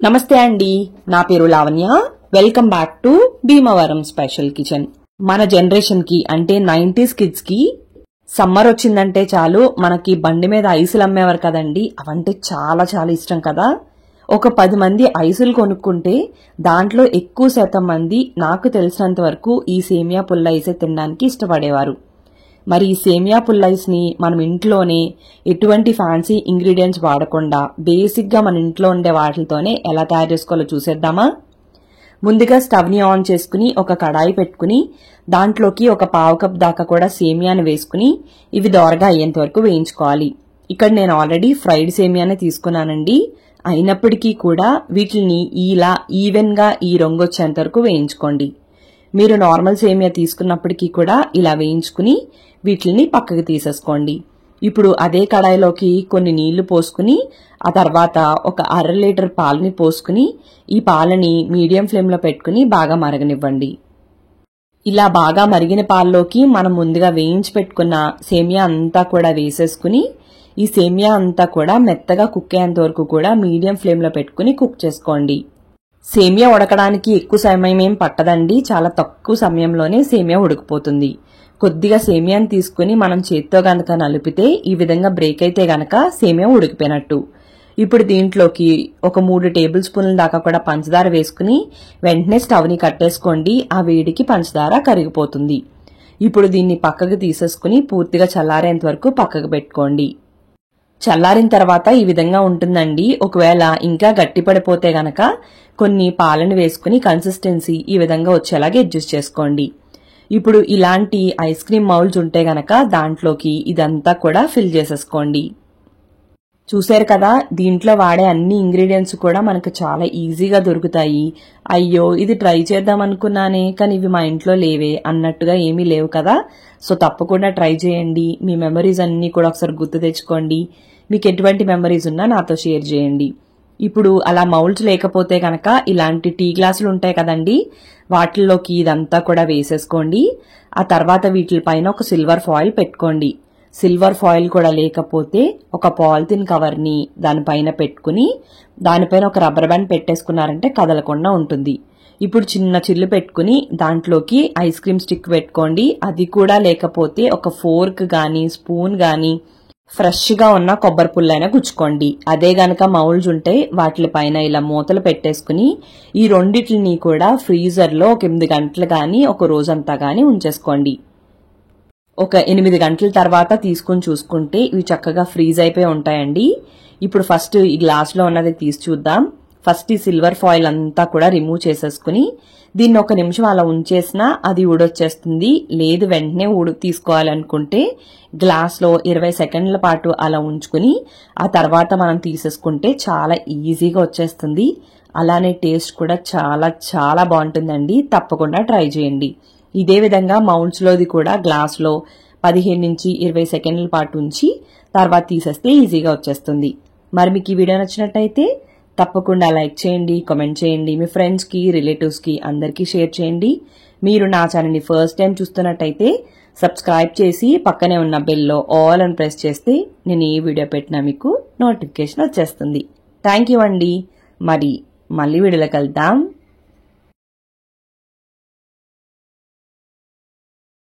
నమస్తే అండి, నా పేరు Lavanya. Welcome back to Bhimavaram special kitchen. మన జనరేషన్ కి అంటే 90s కిడ్స్ కి సమ్మర్ వచ్చిందంటే చాలు మనకి బండి మీద ఐసులు అమ్మేవారు కదండి. అవంటే చాలా చాలా ఇష్టం కదా. ఒక 10 మంది ఐసులు కొనుక్కుంటే దాంట్లో ఎక్కువ శాతం మంది నాకు తెలిసినంత వరకు ఈ సేమియా పుల్ల ఐసే తినడానికి ఇష్టపడేవారు. మరి ఈ సేమియా పుల్లైస్ ని మనం ఇంట్లోనే ఎటువంటి ఫ్యాన్సీ ఇంగ్రీడియంట్స్ వాడకుండా బేసిక్ గా మన ఇంట్లో ఉండే వాటితోనే ఎలా తయారు చేసుకోవాలో చూసేద్దామా. ముందుగా స్టవ్ ని ఆన్ చేసుకుని ఒక కడాయి పెట్టుకుని దాంట్లోకి ఒక పావు కప్ దాకా కూడా సేమియాని వేసుకుని ఇవి దోరగా అయ్యేంత వరకు వేయించుకోవాలి. ఇక్కడ నేను ఆల్రెడీ ఫ్రైడ్ సేమియానే తీసుకున్నానండి. అయినప్పటికీ కూడా వీటిని ఇలా ఈవెన్ గా ఈ రంగు వచ్చేంత వరకు వేయించుకోండి. మీరు నార్మల్ సేమియా తీసుకున్నప్పటికీ కూడా ఇలా వేయించుకుని వీటిని పక్కకి తీసేసుకోండి. ఇప్పుడు అదే కడాయిలోకి కొన్ని నీళ్లు పోసుకుని ఆ తర్వాత ఒక 1/2 లీటర్ పాలని పోసుకుని ఈ పాలని మీడియం ఫ్లేమ్ లో పెట్టుకుని బాగా మరగనివ్వండి. ఇలా బాగా మరిగిన పాల్లోకి మనం ముందుగా వేయించి పెట్టుకున్న సేమియా అంతా కూడా వేసేసుకుని ఈ సేమియా అంతా కూడా మెత్తగా కుక్ అయ్యేంత వరకు కూడా మీడియం ఫ్లేమ్ లో పెట్టుకుని కుక్ చేసుకోండి. సేమియా ఉడకడానికి ఎక్కువ సమయం ఏం పట్టదండి, చాలా తక్కువ సమయంలోనే సేమియా ఉడికిపోతుంది. కొద్దిగా సేమియాని తీసుకుని మనం చేత్తో గనక నలిపితే ఈ విధంగా బ్రేక్ అయితే గనక సేమియా ఉడికిపోయినట్టు. ఇప్పుడు దీంట్లోకి ఒక 3 టేబుల్ స్పూన్ల దాకా కూడా పంచదార వేసుకుని వెంటనే స్టవ్ ని కట్టేసుకోండి. ఆ వేడికి పంచదార కరిగిపోతుంది. ఇప్పుడు దీన్ని పక్కకు తీసేసుకుని పూర్తిగా చల్లారేంత వరకు పక్కకు పెట్టుకోండి. చల్లారిన తర్వాత ఈ విధంగా ఉంటుందండి. ఒకవేళ ఇంకా గట్టి పడిపోతే గనక కొన్ని పాలను వేసుకుని కన్సిస్టెన్సీ ఈ విధంగా వచ్చేలాగా అడ్జస్ట్ చేసుకోండి. ఇప్పుడు ఇలాంటి ఐస్ క్రీమ్ మౌల్స్ ఉంటే గనక దాంట్లోకి ఇదంతా కూడా ఫిల్ చేసేసుకోండి. చూసారు కదా, దీంట్లో వాడే అన్ని ఇంగ్రీడియంట్స్ కూడా మనకు చాలా ఈజీగా దొరుకుతాయి. అయ్యో ఇది ట్రై చేద్దాం అనుకున్నానే కానీ ఇవి మా ఇంట్లో లేవే అన్నట్టుగా ఏమీ లేవు కదా. సో తప్పకుండా ట్రై చేయండి. మీ మెమరీస్ అన్ని కూడా ఒకసారి గుర్తు తెచ్చుకోండి. మీకు ఎటువంటి మెమరీస్ ఉన్నా నాతో షేర్ చేయండి. ఇప్పుడు అలా మౌల్డ్స్ లేకపోతే గనక ఇలాంటి టీ గ్లాసులు ఉంటాయి కదండి, వాటిల్లోకి ఇదంతా కూడా వేసేసుకోండి. ఆ తర్వాత వీటిపైన ఒక సిల్వర్ ఫాయిల్ పెట్టుకోండి. సిల్వర్ ఫాయిల్ కూడా లేకపోతే ఒక పాలిథిన్ కవర్ ని దానిపైన పెట్టుకుని దానిపైన ఒక రబ్బర్ బ్యాండ్ పెట్టేసుకున్నారంటే కదలకుండా ఉంటుంది. ఇప్పుడు చిన్న చిల్లు పెట్టుకుని దాంట్లోకి ఐస్ క్రీమ్ స్టిక్ పెట్టుకోండి. అది కూడా లేకపోతే ఒక ఫోర్క్ గాని స్పూన్ గాని ఫ్రెష్ గా ఉన్న కొబ్బరి పుల్లైనా గుచ్చుకోండి. అదే గనక మౌల్డ్స్ ఉంటే వాటిపైన ఇలా మూతలు పెట్టేసుకుని ఈ రెండిటిని కూడా ఫ్రీజర్ లో ఒక 8 గంటలు గాని ఒక రోజంతా గాని ఉంచేసుకోండి. ఒక 8 గంటల తర్వాత తీసుకుని చూసుకుంటే ఇవి చక్కగా ఫ్రీజ్ అయిపోయి ఉంటాయండి. ఇప్పుడు ఫస్ట్ ఈ గ్లాస్ లో ఉన్నది తీసి చూద్దాం. ఫస్ట్ ఈ సిల్వర్ ఫాయిల్ అంతా కూడా రిమూవ్ చేసేసుకుని దీన్ని 1 నిమిషం అలా ఉంచేసినా అది ఊడొచ్చేస్తుంది. లేదు వెంటనే తీసుకోవాలనుకుంటే గ్లాస్ లో 20 సెకండ్ల పాటు అలా ఉంచుకుని ఆ తర్వాత మనం తీసేసుకుంటే చాలా ఈజీగా వచ్చేస్తుంది. అలానే టేస్ట్ కూడా చాలా చాలా బాగుంటుందండి. తప్పకుండా ట్రై చేయండి. ఇదే విధంగా మౌల్డ్స్ లోది కూడా గ్లాస్ లో 15 నుంచి 20 సెకండ్ల పాటు ఉంచి తర్వాత తీసేస్తే ఈజీగా వచ్చేస్తుంది. మరి మీకు ఈ వీడియో నచ్చినట్టయితే తప్పకుండా లైక్ చేయండి, కామెంట్ చేయండి, మీ ఫ్రెండ్స్ కి రిలేటివ్స్ కి అందరికీ షేర్ చేయండి. మీరు నా ఛానల్ ని ఫస్ట్ టైం చూస్తున్నట్టయితే సబ్స్క్రైబ్ చేసి పక్కనే ఉన్న బెల్ లో ఆల్ అని ప్రెస్ చేస్తే నేను ఏ వీడియో పెట్టినా మీకు నోటిఫికేషన్ వచ్చేస్తుంది. థ్యాంక్ యూ అండి. మరి మళ్ళీ వీడియోలో కలుద్దాం.